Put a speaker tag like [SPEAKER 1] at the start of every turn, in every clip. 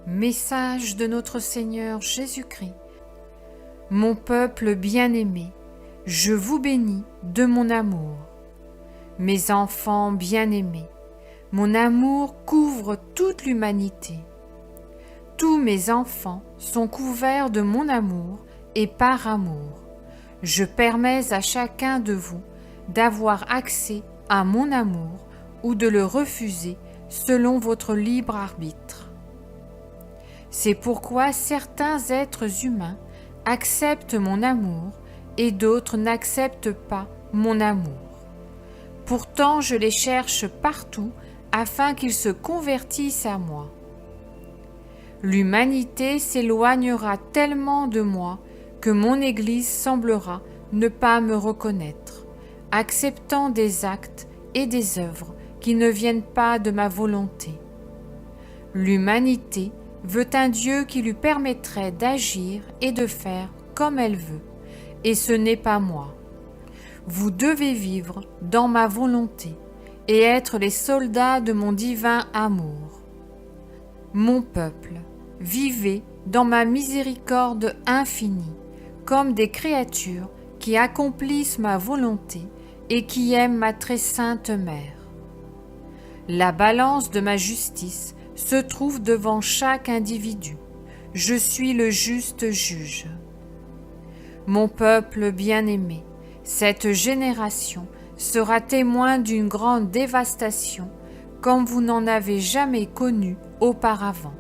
[SPEAKER 1] Message de notre Seigneur Jésus-Christ. Mon peuple bien-aimé, je vous bénis de mon amour. Mes enfants bien-aimés, mon amour couvre toute l'humanité. Tous mes enfants sont couverts de mon amour et par amour. Je permets à chacun de vous d'avoir accès à mon amour ou de le refuser selon votre libre arbitre. C'est pourquoi certains êtres humains acceptent mon amour et d'autres n'acceptent pas mon amour. Pourtant, je les cherche partout afin qu'ils se convertissent à moi. L'humanité s'éloignera tellement de moi que mon Église semblera ne pas me reconnaître, acceptant des actes et des œuvres qui ne viennent pas de ma volonté. L'humanité veut un Dieu qui lui permettrait d'agir et de faire comme elle veut, et ce n'est pas moi. Vous devez vivre dans ma volonté et être les soldats de mon divin amour. Mon peuple, vivez dans ma miséricorde infinie, comme des créatures qui accomplissent ma volonté et qui aiment ma très sainte mère. La balance de ma justice se trouve devant chaque individu. Je suis le juste juge. Mon peuple bien-aimé, cette génération sera témoin d'une grande dévastation comme vous n'en avez jamais connu auparavant.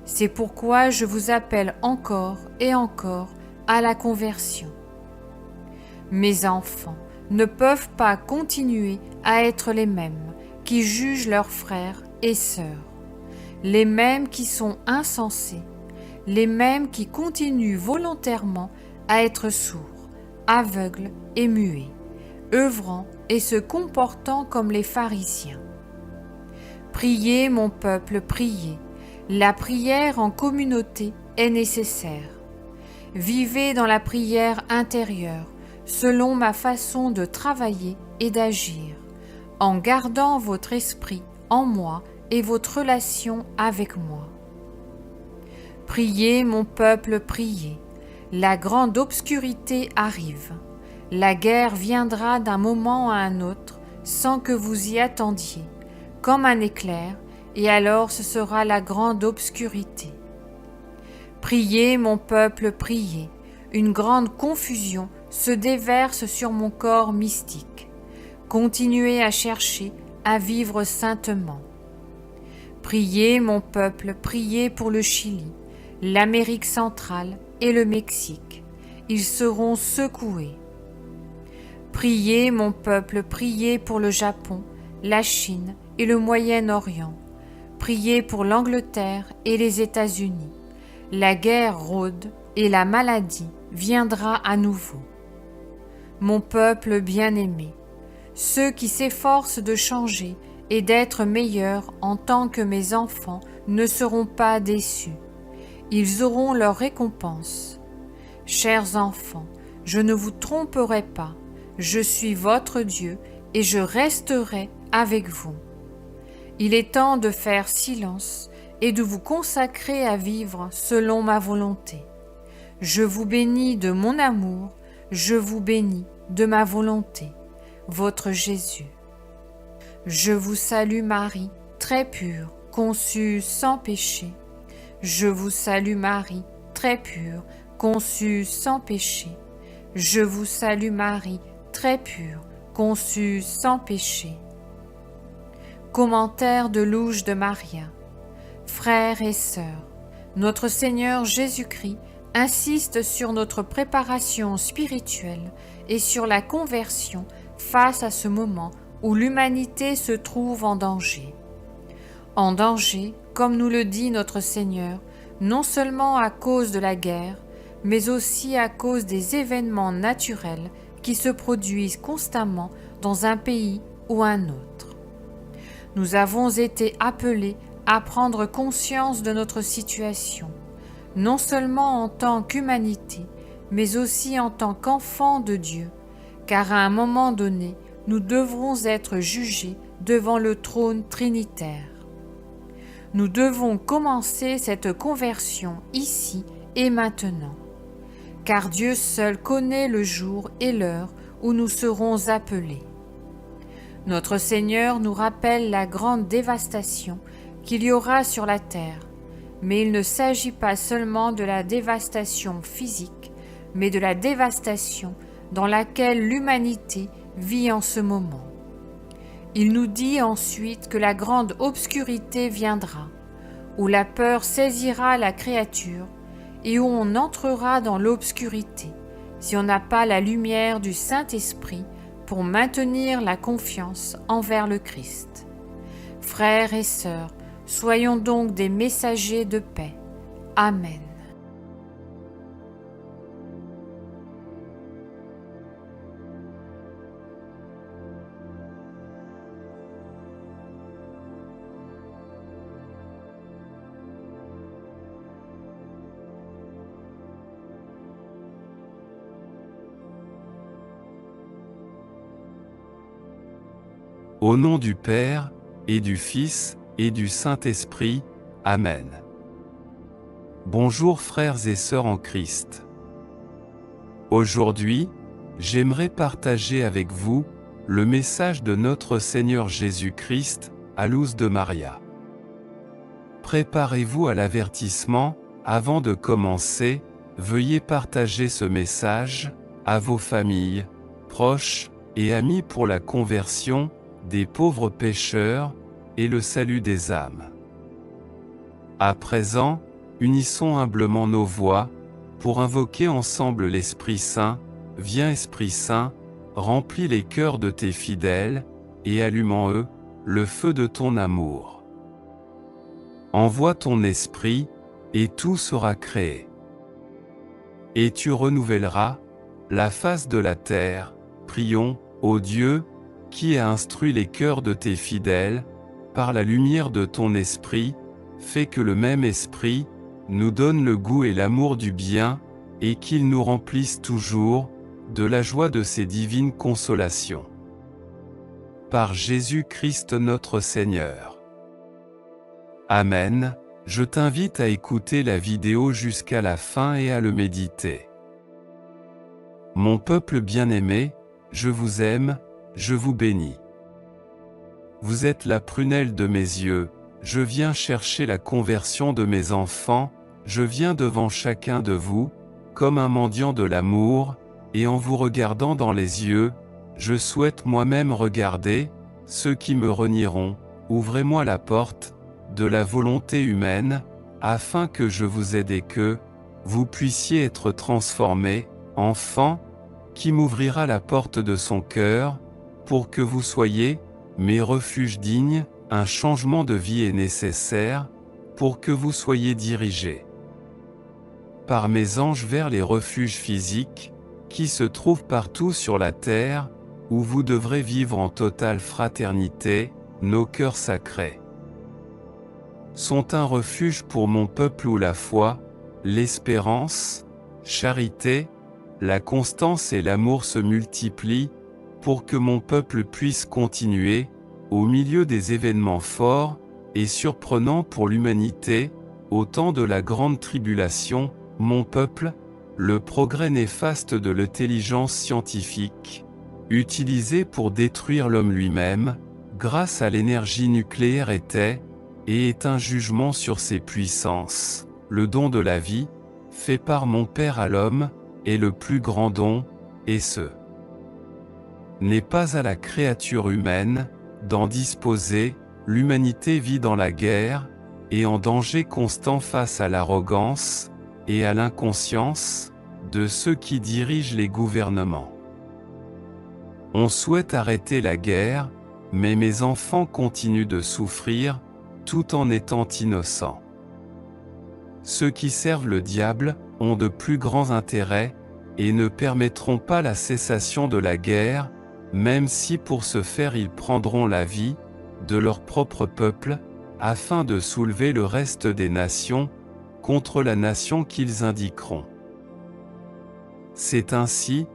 [SPEAKER 1] C'est pourquoi je vous appelle encore et encore à la conversion. Mes enfants ne peuvent pas continuer à être les mêmes qui jugent leurs frères et sœurs, les mêmes qui sont insensés, les mêmes qui continuent volontairement à être sourds, aveugles et muets, œuvrant et se comportant comme les pharisiens. Priez, mon peuple, priez. La prière en communauté est nécessaire. Vivez dans la prière intérieure, selon ma façon de travailler et d'agir, en gardant votre esprit en moi et votre relation avec moi. Priez, mon peuple, priez. La grande obscurité arrive. La guerre viendra d'un moment à un autre sans que vous y attendiez, comme un éclair, et alors ce sera la grande obscurité. Priez, mon peuple, priez. Une grande confusion se déverse sur mon corps mystique. Continuez à chercher à vivre saintement. Priez, mon peuple, priez pour le Chili, l'Amérique centrale et le Mexique. Ils seront secoués. Priez, mon peuple, priez pour le Japon, la Chine et le Moyen-Orient. Priez pour l'Angleterre et les États-Unis. La guerre rôde et la maladie viendra à nouveau. Mon peuple bien-aimé, ceux qui s'efforcent de changer et d'être meilleurs en tant que mes enfants ne seront pas déçus. Ils auront leur récompense. Chers enfants, je ne vous tromperai pas. Je suis votre Dieu et je resterai avec vous. Il est temps de faire silence et de vous consacrer à vivre selon ma volonté. Je vous bénis de mon amour, je vous bénis de ma volonté. Votre Jésus. Je vous salue Marie, très pure, conçue sans péché. Je vous salue Marie, très pure, conçue sans péché. Je vous salue Marie, très pure, conçue sans péché. Commentaire de Louche de Maria. Frères et sœurs, notre Seigneur Jésus-Christ insiste sur notre préparation spirituelle et sur la conversion face à ce moment où l'humanité se trouve en danger. En danger, comme nous le dit notre Seigneur, non seulement à cause de la guerre, mais aussi à cause des événements naturels qui se produisent constamment dans un pays ou un autre. Nous avons été appelés à prendre conscience de notre situation, non seulement en tant qu'humanité, mais aussi en tant qu'enfants de Dieu, car à un moment donné, nous devrons être jugés devant le trône trinitaire. Nous devons commencer cette conversion ici et maintenant, car Dieu seul connaît le jour et l'heure où nous serons appelés. Notre Seigneur nous rappelle la grande dévastation qu'il y aura sur la terre, mais il ne s'agit pas seulement de la dévastation physique, mais de la dévastation dans laquelle l'humanité vit en ce moment. Il nous dit ensuite que la grande obscurité viendra, où la peur saisira la créature et où on entrera dans l'obscurité, si on n'a pas la lumière du Saint-Esprit pour maintenir la confiance envers le Christ. Frères et sœurs, soyons donc des messagers de paix. Amen.
[SPEAKER 2] Au nom du Père, et du Fils, et du Saint-Esprit. Amen. Bonjour frères et sœurs en Christ. Aujourd'hui, j'aimerais partager avec vous le message de notre Seigneur Jésus-Christ à Luz de Maria. Préparez-vous à l'avertissement. Avant de commencer, veuillez partager ce message à vos familles, proches et amis pour la conversion des pauvres pécheurs et le salut des âmes. À présent, unissons humblement nos voix pour invoquer ensemble l'Esprit Saint. Viens Esprit Saint, remplis les cœurs de tes fidèles et allume en eux le feu de ton amour. Envoie ton Esprit et tout sera créé. Et tu renouvelleras la face de la terre. Prions, ô Dieu, qui a instruit les cœurs de tes fidèles, par la lumière de ton Esprit, fais que le même Esprit nous donne le goût et l'amour du bien, et qu'il nous remplisse toujours de la joie de ses divines consolations. Par Jésus-Christ notre Seigneur. Amen. Je t'invite à écouter la vidéo jusqu'à la fin et à le méditer. Mon peuple bien-aimé, je vous aime, je vous bénis. Vous êtes la prunelle de mes yeux, je viens chercher la conversion de mes enfants, je viens devant chacun de vous, comme un mendiant de l'amour, et en vous regardant dans les yeux, je souhaite moi-même regarder ceux qui me renieront. Ouvrez-moi la porte de la volonté humaine, afin que je vous aide et que vous puissiez être transformés, enfant, qui m'ouvrira la porte de son cœur, pour que vous soyez mes refuges dignes. Un changement de vie est nécessaire, pour que vous soyez dirigés par mes anges vers les refuges physiques, qui se trouvent partout sur la terre, où vous devrez vivre en totale fraternité. Nos cœurs sacrés sont un refuge pour mon peuple où la foi, l'espérance, charité, la constance et l'amour se multiplient, pour que mon peuple puisse continuer, au milieu des événements forts et surprenants pour l'humanité, au temps de la grande tribulation. Mon peuple, le progrès néfaste de l'intelligence scientifique, utilisé pour détruire l'homme lui-même, grâce à l'énergie nucléaire était, et est un jugement sur ses puissances. Le don de la vie, fait par mon Père à l'homme, est le plus grand don, et ce n'est pas à la créature humaine d'en disposer. L'humanité vit dans la guerre, et en danger constant face à l'arrogance et à l'inconscience de ceux qui dirigent les gouvernements. On souhaite arrêter la guerre, mais mes enfants continuent de souffrir, tout en étant innocents. Ceux qui servent le diable ont de plus grands intérêts, et ne permettront pas la cessation de la guerre, même si pour ce faire ils prendront la vie de leur propre peuple, afin de soulever le reste des nations contre la nation qu'ils indiqueront. C'est ainsi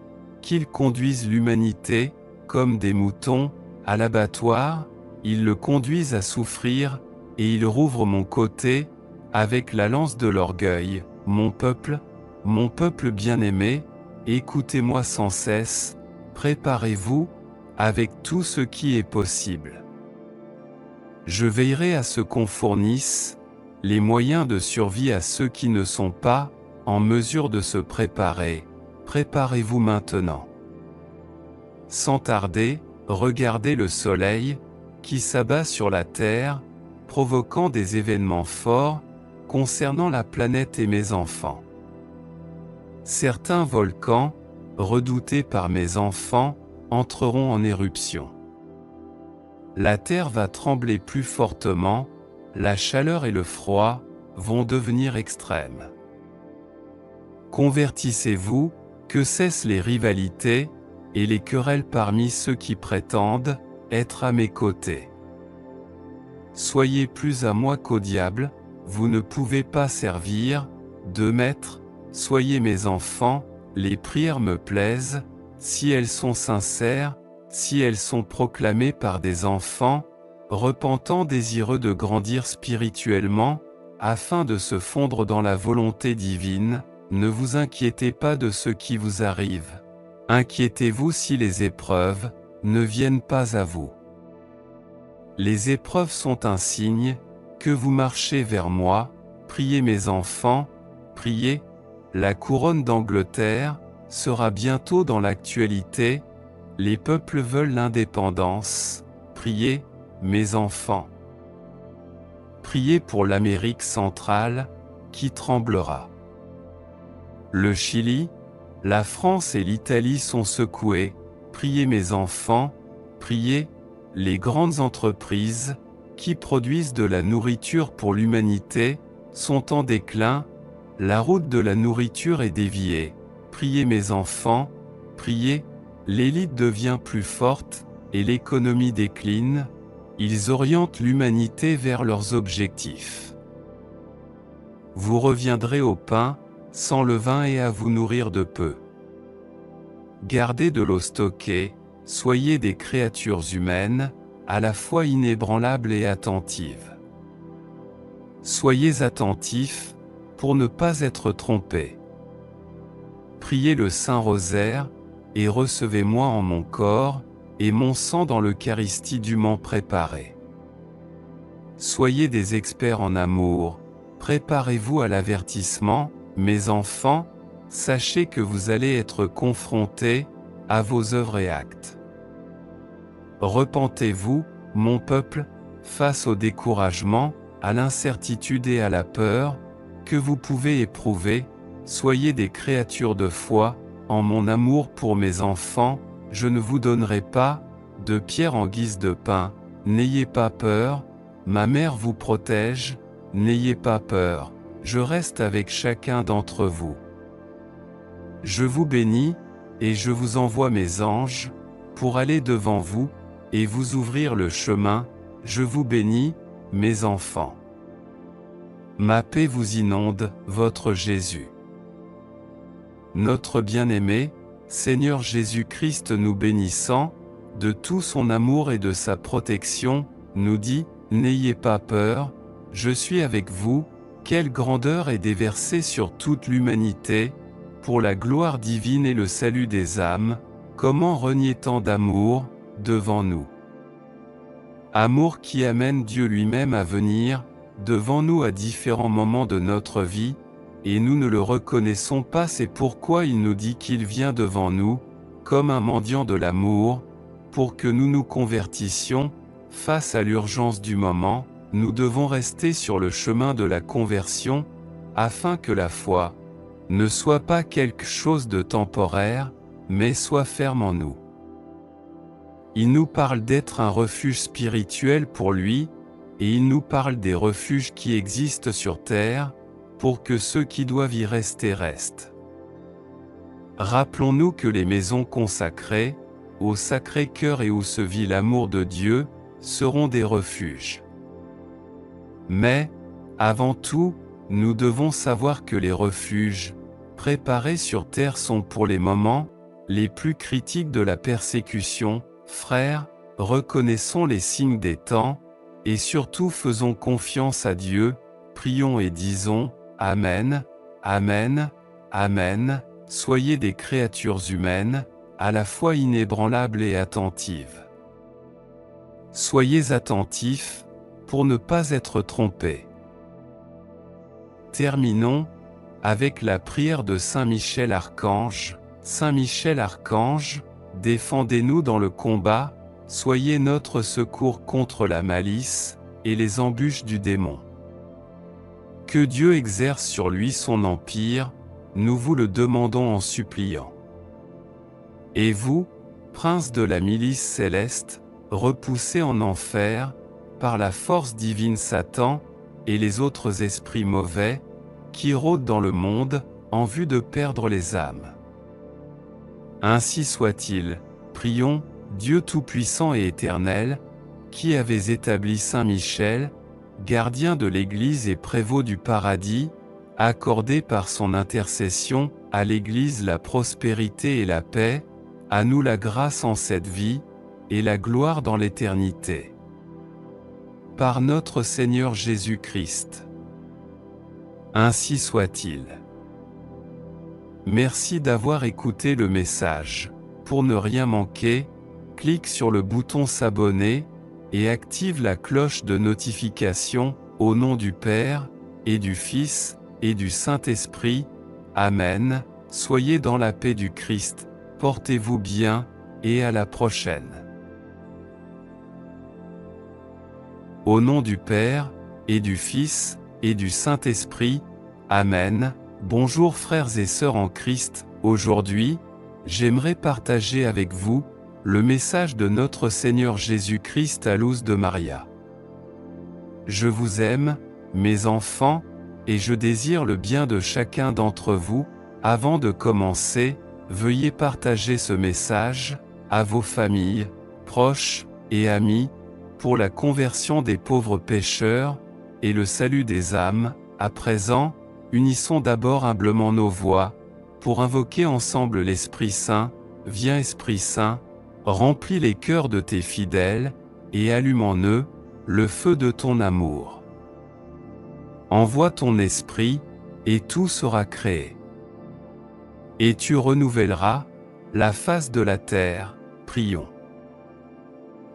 [SPEAKER 2] qu'ils conduisent l'humanité, comme des moutons, à l'abattoir. Ils le conduisent à souffrir, et ils rouvrent mon côté, avec la lance de l'orgueil. Mon peuple bien-aimé, écoutez-moi sans cesse, préparez-vous, avec tout ce qui est possible. Je veillerai à ce qu'on fournisse les moyens de survie à ceux qui ne sont pas en mesure de se préparer. Préparez-vous maintenant. Sans tarder, regardez le soleil qui s'abat sur la Terre, provoquant des événements forts concernant la planète et mes enfants. Certains volcans, redoutés par mes enfants, entreront en éruption. La Terre va trembler plus fortement, la chaleur et le froid vont devenir extrêmes. Convertissez-vous, que cessent les rivalités et les querelles parmi ceux qui prétendent être à mes côtés. Soyez plus à moi qu'au diable, vous ne pouvez pas servir deux maîtres. Soyez mes enfants, les prières me plaisent, si elles sont sincères, si elles sont proclamées par des enfants, repentants désireux de grandir spirituellement, afin de se fondre dans la volonté divine. Ne vous inquiétez pas de ce qui vous arrive. Inquiétez-vous si les épreuves ne viennent pas à vous. Les épreuves sont un signe que vous marchez vers moi. Priez mes enfants, priez. La couronne d'Angleterre sera bientôt dans l'actualité. Les peuples veulent l'indépendance. Priez, mes enfants. Priez pour l'Amérique centrale, qui tremblera. Le Chili, la France et l'Italie sont secoués. Priez mes enfants, priez. Les grandes entreprises, qui produisent de la nourriture pour l'humanité, sont en déclin. La route de la nourriture est déviée. Priez mes enfants, priez. L'élite devient plus forte, et l'économie décline. Ils orientent l'humanité vers leurs objectifs. Vous reviendrez au pain, sans levain et à vous nourrir de peu. Gardez de l'eau stockée, soyez des créatures humaines, à la fois inébranlables et attentives. Soyez attentifs, pour ne pas être trompés. Priez le Saint-Rosaire, et recevez-moi en mon corps, et mon sang dans l'Eucharistie dûment préparée. Soyez des experts en amour, préparez-vous à l'avertissement, mes enfants, sachez que vous allez être confrontés à vos œuvres et actes. Repentez-vous, mon peuple, face au découragement, à l'incertitude et à la peur que vous pouvez éprouver. Soyez des créatures de foi, en mon amour pour mes enfants. Je ne vous donnerai pas de pierre en guise de pain. N'ayez pas peur, ma mère vous protège. N'ayez pas peur, je reste avec chacun d'entre vous. Je vous bénis, et je vous envoie mes anges, pour aller devant vous, et vous ouvrir le chemin. Je vous bénis, mes enfants. Ma paix vous inonde, votre Jésus. Notre bien-aimé, Seigneur Jésus-Christ nous bénissant, de tout son amour et de sa protection, nous dit, n'ayez pas peur, je suis avec vous. Quelle grandeur est déversée sur toute l'humanité, pour la gloire divine et le salut des âmes. Comment renier tant d'amour devant nous? Amour qui amène Dieu lui-même à venir devant nous à différents moments de notre vie, et nous ne le reconnaissons pas. C'est pourquoi il nous dit qu'il vient devant nous, comme un mendiant de l'amour, pour que nous nous convertissions. Face à l'urgence du moment, nous devons rester sur le chemin de la conversion, afin que la foi ne soit pas quelque chose de temporaire, mais soit ferme en nous. Il nous parle d'être un refuge spirituel pour lui, et il nous parle des refuges qui existent sur terre, pour que ceux qui doivent y rester restent. Rappelons-nous que les maisons consacrées, au Sacré-Cœur et où se vit l'amour de Dieu, seront des refuges. Mais, avant tout, nous devons savoir que les refuges préparés sur terre sont pour les moments les plus critiques de la persécution. Frères, reconnaissons les signes des temps, et surtout faisons confiance à Dieu, prions et disons, Amen, Amen, Amen, soyez des créatures humaines, à la fois inébranlables et attentives. Soyez attentifs, pour ne pas être trompés. Terminons avec la prière de Saint Michel Archange. Saint Michel Archange, défendez-nous dans le combat, soyez notre secours contre la malice et les embûches du démon. Que Dieu exerce sur lui son empire, nous vous le demandons en suppliant. Et vous, prince de la milice céleste, repoussez en enfer, par la force divine Satan, et les autres esprits mauvais, qui rôdent dans le monde, en vue de perdre les âmes. Ainsi soit-il, prions, Dieu Tout-Puissant et Éternel, qui avez établi Saint Michel, gardien de l'Église et prévôt du paradis, accordez par son intercession, à l'Église la prospérité et la paix, à nous la grâce en cette vie, et la gloire dans l'éternité. Par notre Seigneur Jésus-Christ. Ainsi soit-il. Merci d'avoir écouté le message. Pour ne rien manquer, clique sur le bouton s'abonner, et active la cloche de notification, au nom du Père, et du Fils, et du Saint-Esprit. Amen. Soyez dans la paix du Christ, portez-vous bien, et à la prochaine. Au nom du Père, et du Fils, et du Saint-Esprit. Amen. Bonjour frères et sœurs en Christ, aujourd'hui, j'aimerais partager avec vous, le message de notre Seigneur Jésus-Christ à Luz de Maria. Je vous aime, mes enfants, et je désire le bien de chacun d'entre vous. Avant de commencer, veuillez partager ce message, à vos familles, proches, et amis, pour la conversion des pauvres pécheurs, et le salut des âmes. À présent, unissons d'abord humblement nos voix, pour invoquer ensemble l'Esprit Saint. Viens Esprit Saint, remplis les cœurs de tes fidèles, et allume en eux, le feu de ton amour. Envoie ton Esprit, et tout sera créé. Et tu renouvelleras, la face de la terre. Prions.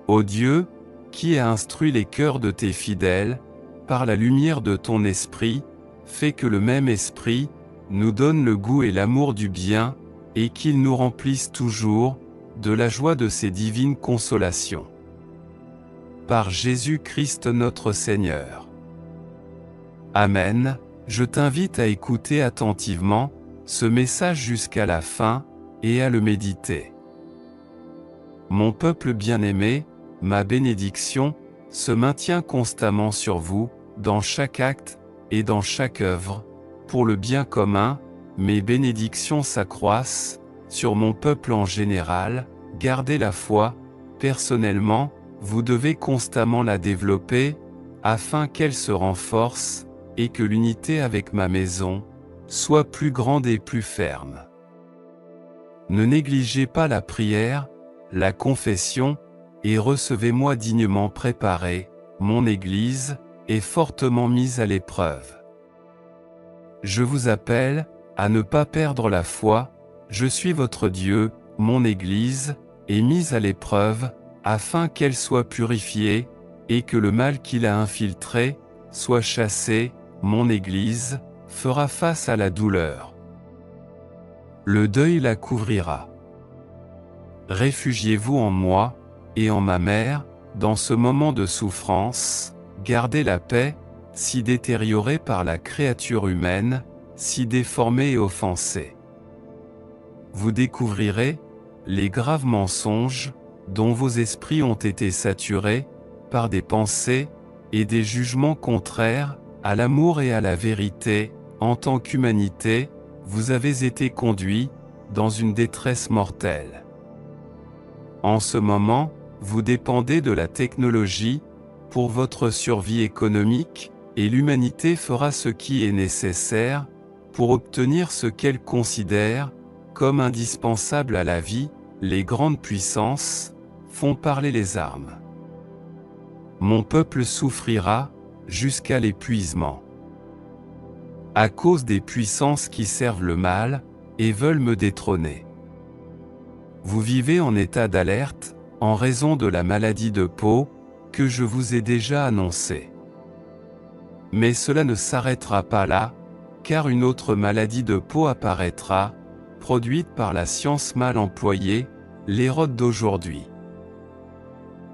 [SPEAKER 2] Ô Dieu, qui a instruit les cœurs de tes fidèles, par la lumière de ton Esprit, fais que le même Esprit, nous donne le goût et l'amour du bien, et qu'il nous remplisse toujours, de la joie de ses divines consolations. Par Jésus-Christ notre Seigneur. Amen. Je t'invite à écouter attentivement, ce message jusqu'à la fin, et à le méditer. Mon peuple bien-aimé, ma bénédiction, se maintient constamment sur vous, dans chaque acte, et dans chaque œuvre, pour le bien commun. Mes bénédictions s'accroissent, sur mon peuple en général. Gardez la foi, personnellement, vous devez constamment la développer, afin qu'elle se renforce, et que l'unité avec ma maison, soit plus grande et plus ferme. Ne négligez pas la prière, la confession, et recevez-moi dignement préparé. Mon Église est fortement mise à l'épreuve. Je vous appelle à ne pas perdre la foi. Je suis votre Dieu. Mon Église est mise à l'épreuve, afin qu'elle soit purifiée, et que le mal qui l'a infiltrée soit chassé. Mon Église fera face à la douleur. Le deuil la couvrira. Réfugiez-vous en moi, et en ma mère, dans ce moment de souffrance. Gardez la paix, si détériorée par la créature humaine, si déformée et offensée. Vous découvrirez les graves mensonges, dont vos esprits ont été saturés, par des pensées, et des jugements contraires, à l'amour et à la vérité. En tant qu'humanité, vous avez été conduits, dans une détresse mortelle. En ce moment, vous dépendez de la technologie, pour votre survie économique, et l'humanité fera ce qui est nécessaire, pour obtenir ce qu'elle considère, comme indispensable à la vie. Les grandes puissances font parler les armes. mon peuple souffrira, jusqu'à l'épuisement. À cause des puissances qui servent le mal, et veulent me détrôner. Vous vivez en état d'alerte, en raison de la maladie de peau, que je vous ai déjà annoncée. Mais cela ne s'arrêtera pas là, car une autre maladie de peau apparaîtra, produite par la science mal employée, l'Hérode d'aujourd'hui.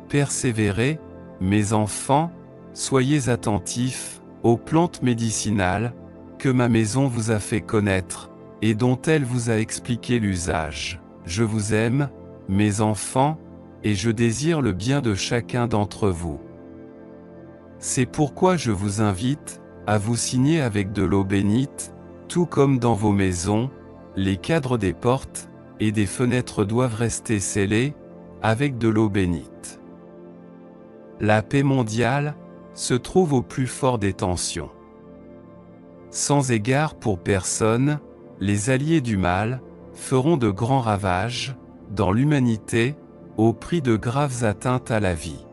[SPEAKER 2] Persévérez, mes enfants, soyez attentifs aux plantes médicinales que ma maison vous a fait connaître, et dont elle vous a expliqué l'usage. Je vous aime, mes enfants, et je désire le bien de chacun d'entre vous. C'est pourquoi je vous invite à vous signer avec de l'eau bénite, tout comme dans vos maisons, les cadres des portes et des fenêtres doivent rester scellés avec de l'eau bénite. La paix mondiale se trouve au plus fort des tensions. Sans égard pour personne, les alliés du mal feront de grands ravages dans l'humanité au prix de graves atteintes à la vie.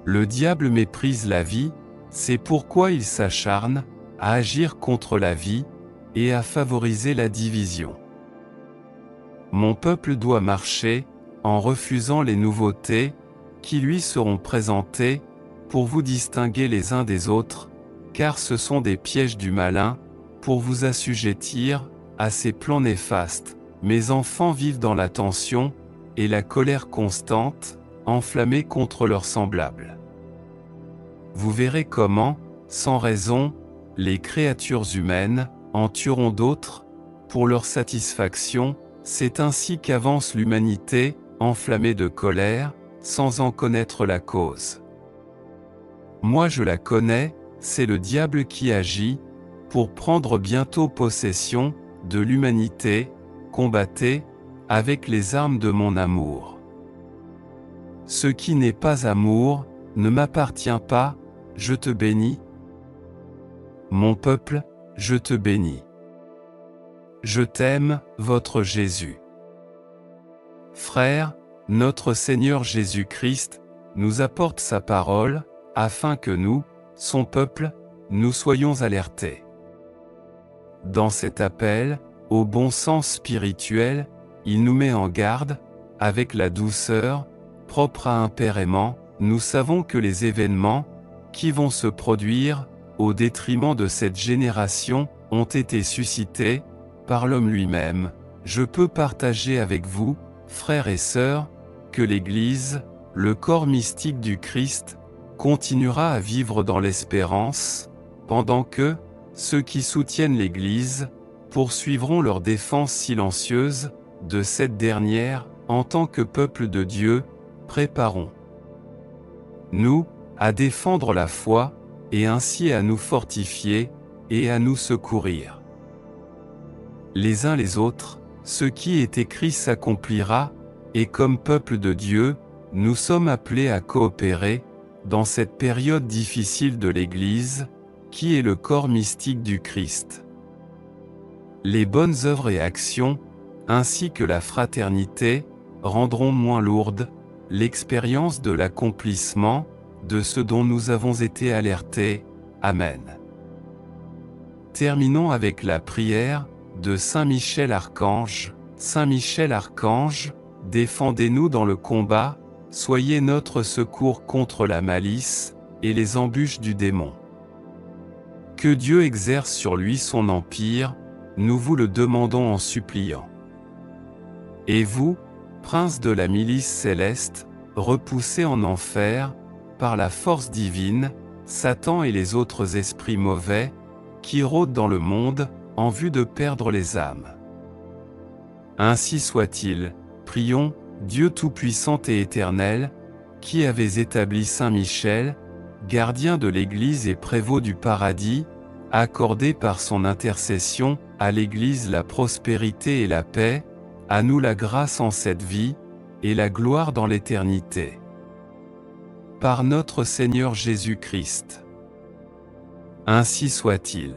[SPEAKER 2] Le diable méprise la vie, c'est pourquoi il s'acharne à agir contre la vie et à favoriser la division. Mon peuple doit marcher en refusant les nouveautés qui lui seront présentées pour vous distinguer les uns des autres, car ce sont des pièges du malin pour vous assujettir à ses plans néfastes. Mes enfants vivent dans la tension et la colère constante, enflammés contre leurs semblables. Vous verrez comment, sans raison, les créatures humaines en tueront d'autres, pour leur satisfaction. C'est ainsi qu'avance l'humanité, enflammée de colère, sans en connaître la cause. Moi je la connais, c'est le diable qui agit, pour prendre bientôt possession de l'humanité. Combattez avec les armes de mon amour. Ce qui n'est pas amour ne m'appartient pas, je te bénis. Mon peuple, je te bénis. Je t'aime, votre Jésus. Frères, notre Seigneur Jésus-Christ nous apporte sa parole, afin que nous, son peuple, nous soyons alertés. Dans cet appel, au bon sens spirituel, il nous met en garde, avec la douceur propre à un père aimant. Nous savons que les événements qui vont se produire au détriment de cette génération ont été suscités par l'homme lui-même. Je peux partager avec vous, frères et sœurs, que l'Église, le corps mystique du Christ, continuera à vivre dans l'espérance, pendant que ceux qui soutiennent l'Église poursuivront leur défense silencieuse de cette dernière. En tant que peuple de Dieu, préparons-nous à défendre la foi, et ainsi à nous fortifier, et à nous secourir. Les uns les autres, ce qui est écrit s'accomplira, et comme peuple de Dieu, nous sommes appelés à coopérer, dans cette période difficile de l'Église, qui est le corps mystique du Christ. Les bonnes œuvres et actions, ainsi que la fraternité, rendront moins lourde l'expérience de l'accomplissement de ce dont nous avons été alertés. Amen. Terminons avec la prière de Saint Michel Archange. Saint Michel Archange, défendez-nous dans le combat, soyez notre secours contre la malice et les embûches du démon. Que Dieu exerce sur lui son empire, nous vous le demandons en suppliant. Et vous, prince de la milice céleste, repoussez en enfer, par la force divine, Satan et les autres esprits mauvais, qui rôdent dans le monde, en vue de perdre les âmes. Ainsi soit-il, prions, Dieu Tout-Puissant et Éternel, qui avez établi Saint Michel, gardien de l'Église et prévôt du paradis, accordez par son intercession à l'Église la prospérité et la paix, à nous la grâce en cette vie, et la gloire dans l'éternité. Par notre Seigneur Jésus-Christ. Ainsi soit-il.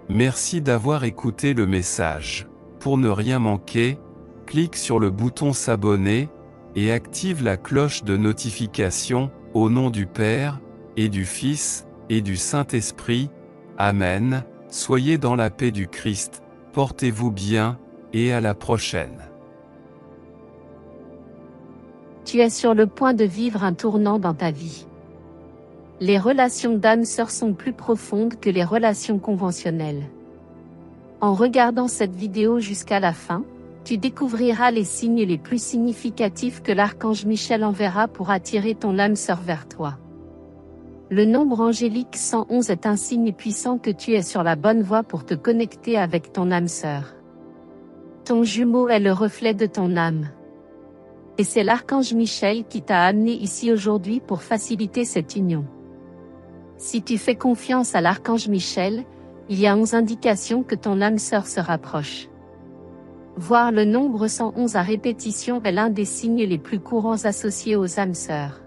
[SPEAKER 2] Merci d'avoir écouté le message. Pour ne rien manquer, clique sur le bouton s'abonner, et active la cloche de notification, au nom du Père, et du Fils, et du Saint-Esprit. Amen. Soyez dans la paix du Christ, portez-vous bien, et à la prochaine.
[SPEAKER 3] Tu es sur le point de vivre un tournant dans ta vie. Les relations d'âme-sœur sont plus profondes que les relations conventionnelles. En regardant cette vidéo jusqu'à la fin, tu découvriras les signes les plus significatifs que l'archange Michel enverra pour attirer ton âme-sœur vers toi. Le nombre angélique 111 est un signe puissant que tu es sur la bonne voie pour te connecter avec ton âme-sœur. Ton jumeau est le reflet de ton âme. Et c'est l'archange Michel qui t'a amené ici aujourd'hui pour faciliter cette union. Si tu fais confiance à l'archange Michel, il y a 11 indications que ton âme-sœur se rapproche. Voir le nombre 111 à répétition est l'un des signes les plus courants associés aux âmes-sœurs.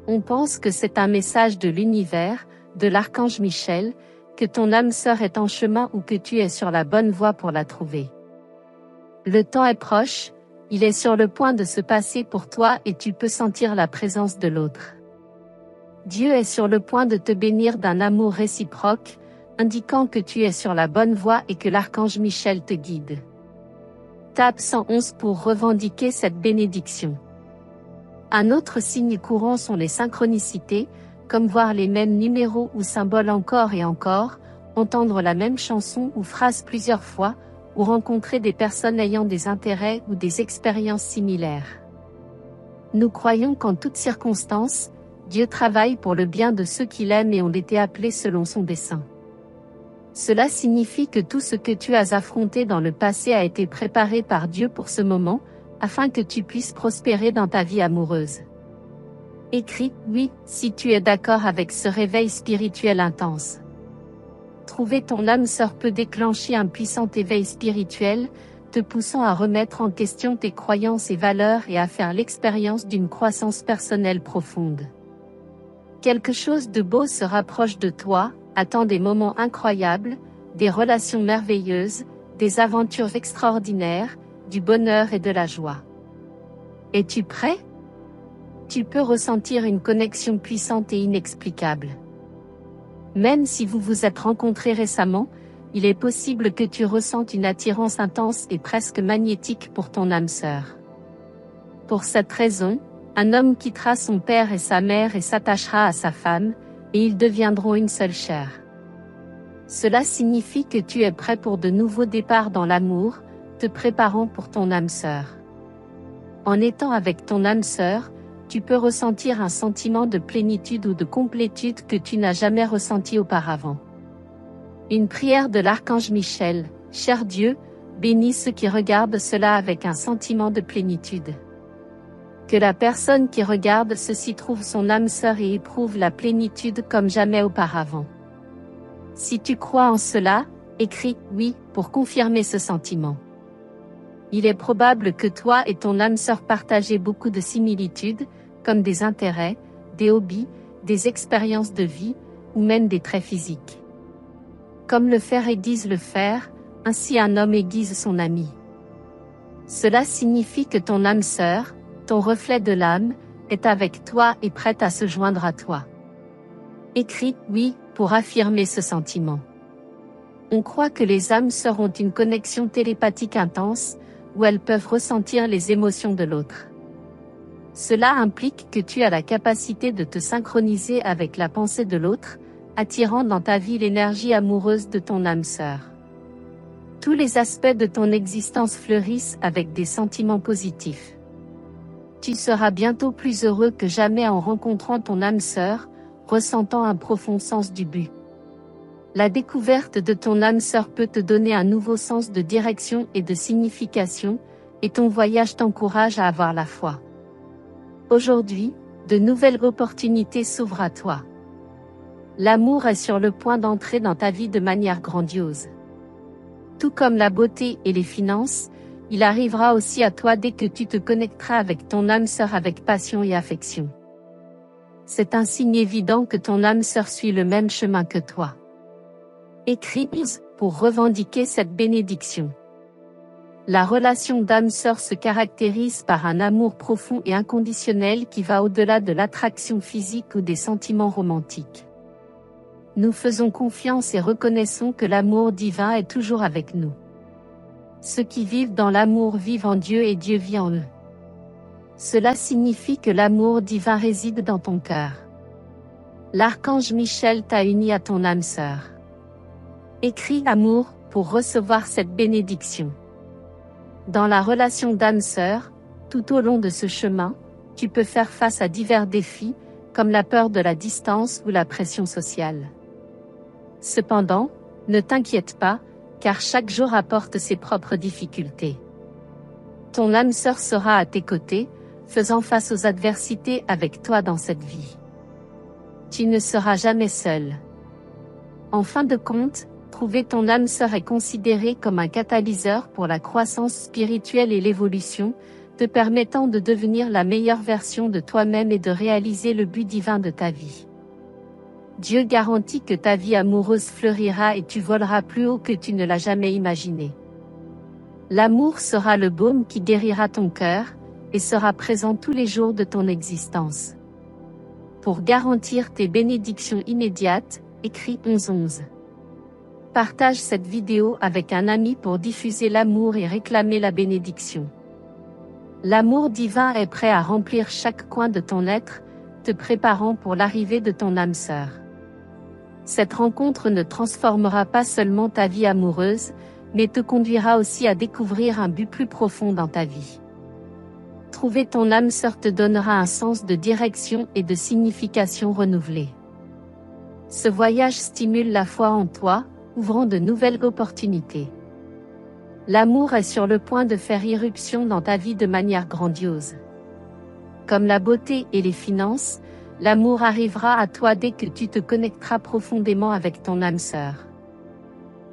[SPEAKER 3] On pense que c'est un message de l'univers, de l'archange Michel, que ton âme-sœur est en chemin ou que tu es sur la bonne voie pour la trouver. Le temps est proche, il est sur le point de se passer pour toi et tu peux sentir la présence de l'autre. Dieu est sur le point de te bénir d'un amour réciproque, indiquant que tu es sur la bonne voie et que l'archange Michel te guide. Tape 111 pour revendiquer cette bénédiction. Un autre signe courant sont les synchronicités, comme voir les mêmes numéros ou symboles encore et encore, entendre la même chanson ou phrase plusieurs fois, ou rencontrer des personnes ayant des intérêts ou des expériences similaires. Nous croyons qu'en toutes circonstances, Dieu travaille pour le bien de ceux qu'il aime et ont été appelés selon son dessein. Cela signifie que tout ce que tu as affronté dans le passé a été préparé par Dieu pour ce moment, afin que tu puisses prospérer dans ta vie amoureuse. Écris « Oui » si tu es d'accord avec ce réveil spirituel intense. Trouver ton âme-sœur peut déclencher un puissant éveil spirituel, te poussant à remettre en question tes croyances et valeurs et à faire l'expérience d'une croissance personnelle profonde. Quelque chose de beau se rapproche de toi, attend des moments incroyables, des relations merveilleuses, des aventures extraordinaires, du bonheur et de la joie. Es-tu prêt? Tu peux ressentir une connexion puissante et inexplicable. Même si vous vous êtes rencontrés récemment, il est possible que tu ressentes une attirance intense et presque magnétique pour ton âme-sœur. Pour cette raison, un homme quittera son père et sa mère et s'attachera à sa femme, et ils deviendront une seule chair. Cela signifie que tu es prêt pour de nouveaux départs dans l'amour, te préparant pour ton âme-sœur. En étant avec ton âme-sœur, tu peux ressentir un sentiment de plénitude ou de complétude que tu n'as jamais ressenti auparavant. Une prière de l'archange Michel, cher Dieu, bénis ceux qui regardent cela avec un sentiment de plénitude. Que la personne qui regarde ceci trouve son âme-sœur et éprouve la plénitude comme jamais auparavant. Si tu crois en cela, écris « oui » pour confirmer ce sentiment. Il est probable que toi et ton âme-sœur partagez beaucoup de similitudes, comme des intérêts, des hobbies, des expériences de vie, ou même des traits physiques. Comme le fer aiguise le fer, ainsi un homme aiguise son ami. Cela signifie que ton âme-sœur, ton reflet de l'âme, est avec toi et prête à se joindre à toi. Écris « oui » pour affirmer ce sentiment. On croit que les âmes-sœurs ont une connexion télépathique intense, où elles peuvent ressentir les émotions de l'autre. Cela implique que tu as la capacité de te synchroniser avec la pensée de l'autre, attirant dans ta vie l'énergie amoureuse de ton âme-sœur. Tous les aspects de ton existence fleurissent avec des sentiments positifs. Tu seras bientôt plus heureux que jamais en rencontrant ton âme-sœur, ressentant un profond sens du but. La découverte de ton âme-sœur peut te donner un nouveau sens de direction et de signification, et ton voyage t'encourage à avoir la foi. Aujourd'hui, de nouvelles opportunités s'ouvrent à toi. L'amour est sur le point d'entrer dans ta vie de manière grandiose. Tout comme la beauté et les finances, il arrivera aussi à toi dès que tu te connecteras avec ton âme-sœur avec passion et affection. C'est un signe évident que ton âme-sœur suit le même chemin que toi. Écris pour revendiquer cette bénédiction. La relation d'âme-sœur se caractérise par un amour profond et inconditionnel qui va au-delà de l'attraction physique ou des sentiments romantiques. Nous faisons confiance et reconnaissons que l'amour divin est toujours avec nous. Ceux qui vivent dans l'amour vivent en Dieu et Dieu vit en eux. Cela signifie que l'amour divin réside dans ton cœur. L'archange Michel t'a uni à ton âme sœur. Écris amour pour recevoir cette bénédiction. Dans la relation d'âme sœur, tout au long de ce chemin, tu peux faire face à divers défis, comme la peur de la distance ou la pression sociale. Cependant, ne t'inquiète pas, car chaque jour apporte ses propres difficultés. Ton âme sœur sera à tes côtés, faisant face aux adversités avec toi dans cette vie. Tu ne seras jamais seul. En fin de compte, trouver ton âme sœur est considéré comme un catalyseur pour la croissance spirituelle et l'évolution, te permettant de devenir la meilleure version de toi-même et de réaliser le but divin de ta vie. Dieu garantit que ta vie amoureuse fleurira et tu voleras plus haut que tu ne l'as jamais imaginé. L'amour sera le baume qui guérira ton cœur, et sera présent tous les jours de ton existence. Pour garantir tes bénédictions immédiates, écris 1111. Partage cette vidéo avec un ami pour diffuser l'amour et réclamer la bénédiction. L'amour divin est prêt à remplir chaque coin de ton être, te préparant pour l'arrivée de ton âme sœur. Cette rencontre ne transformera pas seulement ta vie amoureuse, mais te conduira aussi à découvrir un but plus profond dans ta vie. Trouver ton âme sœur te donnera un sens de direction et de signification renouvelée. Ce voyage stimule la foi en toi, ouvrant de nouvelles opportunités. L'amour est sur le point de faire irruption dans ta vie de manière grandiose. Comme la beauté et les finances, l'amour arrivera à toi dès que tu te connecteras profondément avec ton âme sœur.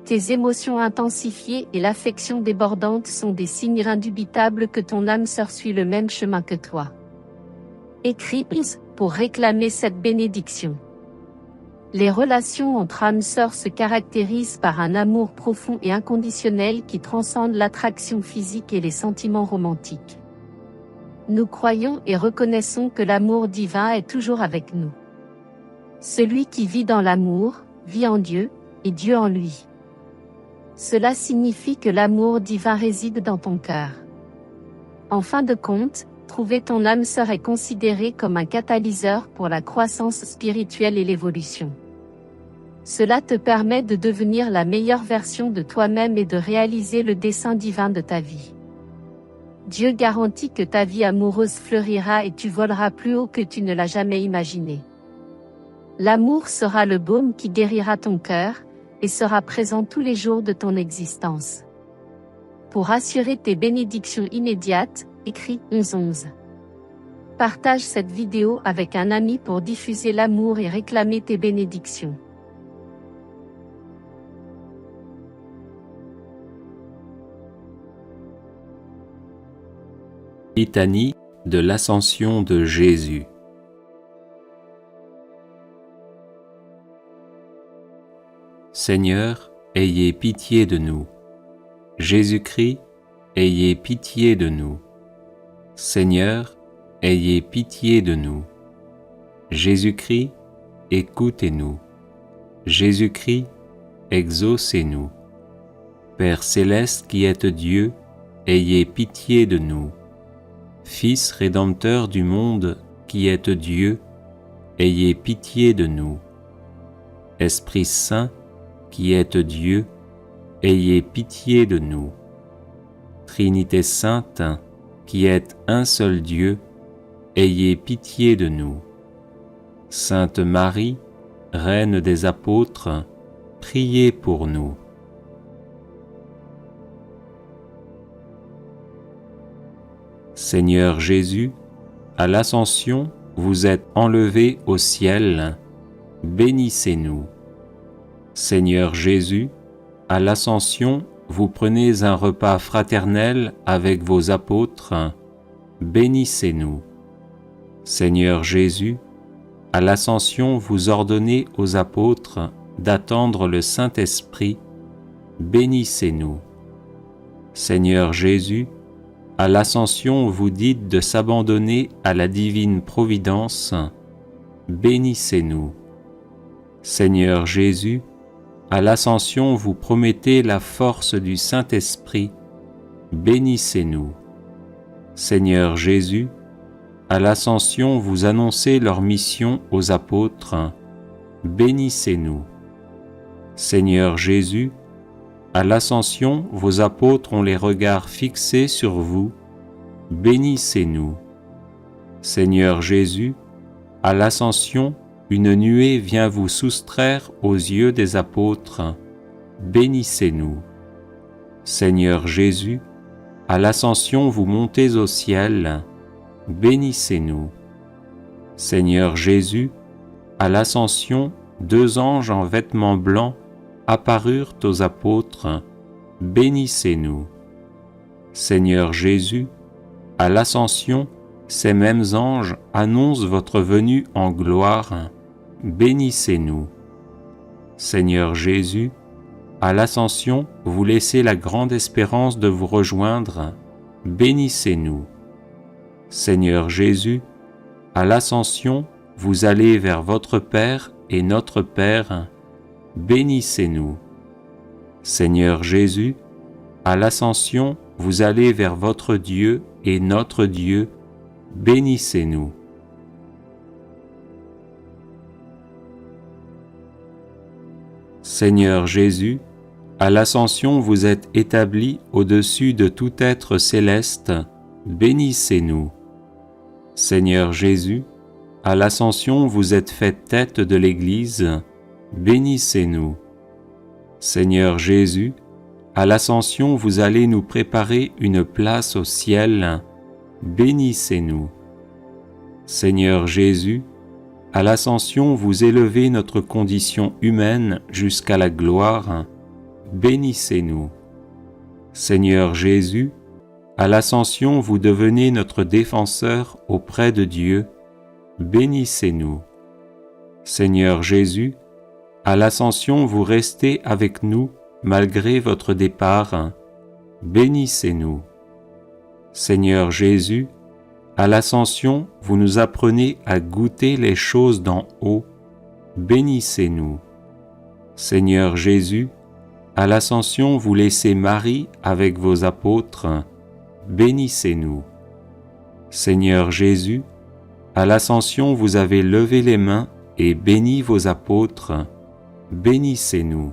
[SPEAKER 3] Tes émotions intensifiées et l'affection débordante sont des signes indubitables que ton âme sœur suit le même chemin que toi. Écris pour réclamer cette bénédiction. Les relations entre âmes sœurs se caractérisent par un amour profond et inconditionnel qui transcende l'attraction physique et les sentiments romantiques. Nous croyons et reconnaissons que l'amour divin est toujours avec nous. Celui qui vit dans l'amour, vit en Dieu, et Dieu en lui. Cela signifie que l'amour divin réside dans ton cœur. En fin de compte, trouver ton âme sœur est considéré comme un catalyseur pour la croissance spirituelle et l'évolution. Cela te permet de devenir la meilleure version de toi-même et de réaliser le dessein divin de ta vie. Dieu garantit que ta vie amoureuse fleurira et tu voleras plus haut que tu ne l'as jamais imaginé. L'amour sera le baume qui guérira ton cœur, et sera présent tous les jours de ton existence. Pour assurer tes bénédictions immédiates, écris 1111. Partage cette vidéo avec un ami pour diffuser l'amour et réclamer tes bénédictions.
[SPEAKER 2] Litanie de l'Ascension de Jésus. Seigneur, ayez pitié de nous. Jésus-Christ, ayez pitié de nous. Seigneur, ayez pitié de nous. Jésus-Christ, écoutez-nous. Jésus-Christ, exaucez-nous. Père céleste qui êtes Dieu, ayez pitié de nous. Fils rédempteur du monde qui êtes Dieu, ayez pitié de nous. Esprit Saint, qui êtes Dieu, ayez pitié de nous. Trinité Sainte, qui êtes un seul Dieu, ayez pitié de nous. Sainte Marie, Reine des apôtres, priez pour nous. Seigneur Jésus, à l'Ascension, vous êtes enlevé au ciel, bénissez-nous. Seigneur Jésus, à l'Ascension, vous prenez un repas fraternel avec vos apôtres, bénissez-nous. Seigneur Jésus, à l'Ascension, vous ordonnez aux apôtres d'attendre le Saint-Esprit, bénissez-nous.
[SPEAKER 4] Seigneur Jésus, à l'Ascension vous dites de s'abandonner à la divine providence, bénissez-nous. Seigneur Jésus, à l'Ascension vous promettez la force du Saint-Esprit, bénissez-nous. Seigneur Jésus, à l'Ascension vous annoncez leur mission aux apôtres, bénissez-nous. Seigneur Jésus, à l'Ascension vos apôtres ont les regards fixés sur vous, bénissez-nous. Seigneur Jésus, à l'Ascension une nuée vient vous soustraire aux yeux des apôtres, bénissez-nous. Seigneur Jésus, à l'Ascension vous montez au ciel, bénissez-nous. Seigneur Jésus, à l'Ascension, 2 anges en vêtements blancs apparurent aux apôtres, bénissez-nous. Seigneur Jésus, à l'Ascension, ces mêmes anges annoncent votre venue en gloire, bénissez-nous. Seigneur Jésus, à l'Ascension, vous laissez la grande espérance de vous rejoindre, bénissez-nous. Seigneur Jésus, à l'Ascension, vous allez vers votre Père et notre Père, bénissez-nous. Seigneur Jésus, à l'Ascension, vous allez vers votre Dieu et notre Dieu, bénissez-nous. Seigneur Jésus, à l'Ascension vous êtes établi au-dessus de tout être céleste, bénissez-nous. Seigneur Jésus, à l'Ascension vous êtes fait tête de l'Église, bénissez-nous. Seigneur Jésus, à l'Ascension vous allez nous préparer une place au ciel, bénissez-nous. Seigneur Jésus, à l'Ascension vous élevez notre condition humaine jusqu'à la gloire, bénissez-nous. Seigneur Jésus, à l'Ascension vous devenez notre défenseur auprès de Dieu, bénissez-nous. Seigneur Jésus, à l'Ascension vous restez avec nous malgré votre départ, bénissez-nous. Seigneur Jésus, à l'Ascension vous nous apprenez à goûter les choses d'en haut, bénissez-nous. Seigneur Jésus, à l'Ascension vous laissez Marie avec vos apôtres, bénissez-nous. Seigneur Jésus, à l'Ascension vous avez levé les mains et béni vos apôtres, bénissez-nous.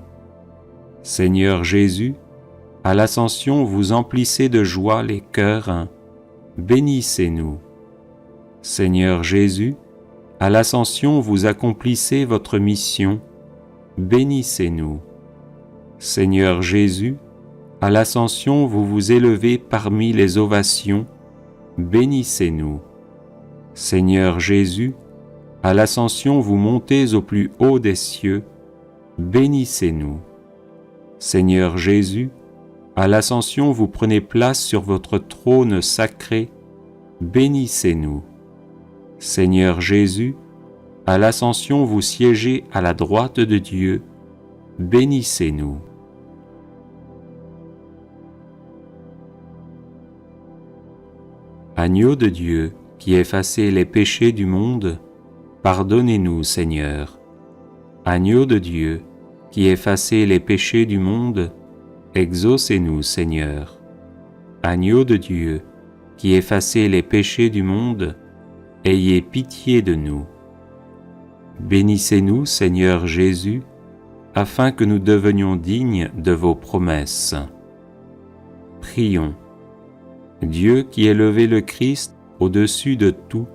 [SPEAKER 4] Seigneur Jésus, à l'Ascension vous emplissez de joie les cœurs, bénissez-nous. Seigneur Jésus, à l'Ascension vous accomplissez votre mission, bénissez-nous. Seigneur Jésus, à l'Ascension vous vous élevez parmi les ovations, bénissez-nous. Seigneur Jésus, à l'Ascension vous montez au plus haut des cieux, bénissez-nous. Seigneur Jésus, à l'Ascension vous prenez place sur votre trône sacré, bénissez-nous. Seigneur Jésus, à l'Ascension vous siégez à la droite de Dieu, bénissez-nous. Agneau de Dieu, qui effacez les péchés du monde, pardonnez-nous, Seigneur. Agneau de Dieu, qui effacez les péchés du monde, exaucez-nous, Seigneur. Agneau de Dieu, qui effacez les péchés du monde, ayez pitié de nous. Bénissez-nous, Seigneur Jésus, afin que nous devenions dignes de vos promesses. Prions. Dieu qui élevez le Christ au-dessus de tout,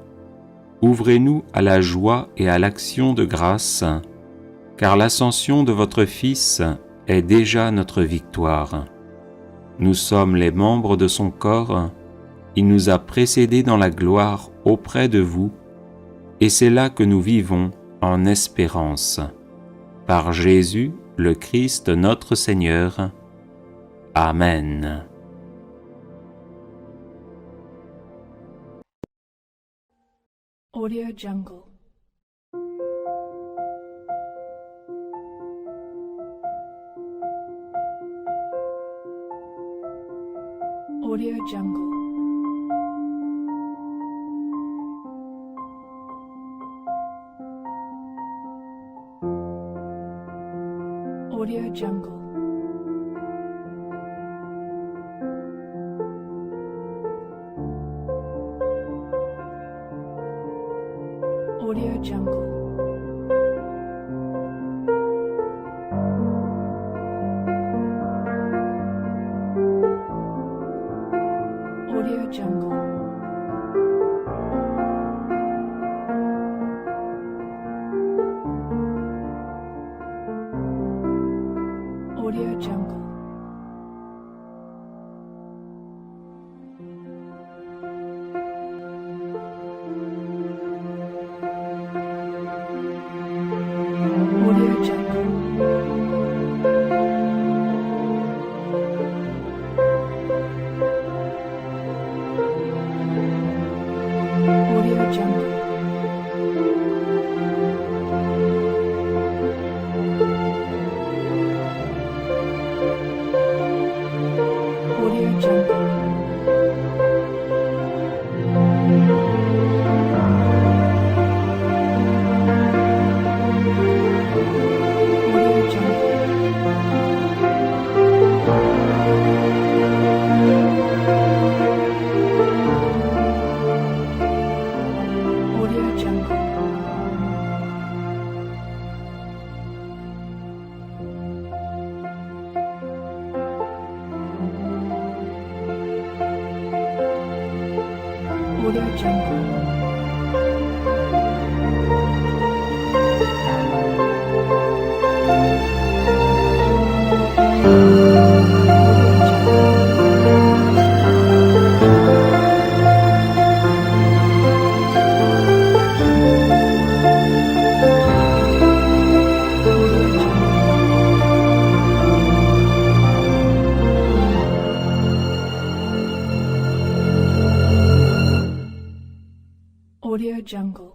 [SPEAKER 4] ouvrez-nous à la joie et à l'action de grâce, car l'ascension de votre Fils est déjà notre victoire. Nous sommes les membres de son corps, il nous a précédés dans la gloire auprès de vous, et c'est là que nous vivons en espérance. Par Jésus, le Christ notre Seigneur. Amen.
[SPEAKER 5] Audio Jungle. Audio Jungle. Audio Jungle. Audio Jungle. Audio Jungle. Audio Jungle. Audio Jungle. Audio Jungle. Audio Jungle. Audio Jungle. Audio Jungle. Audio Jungle. Audio Jungle.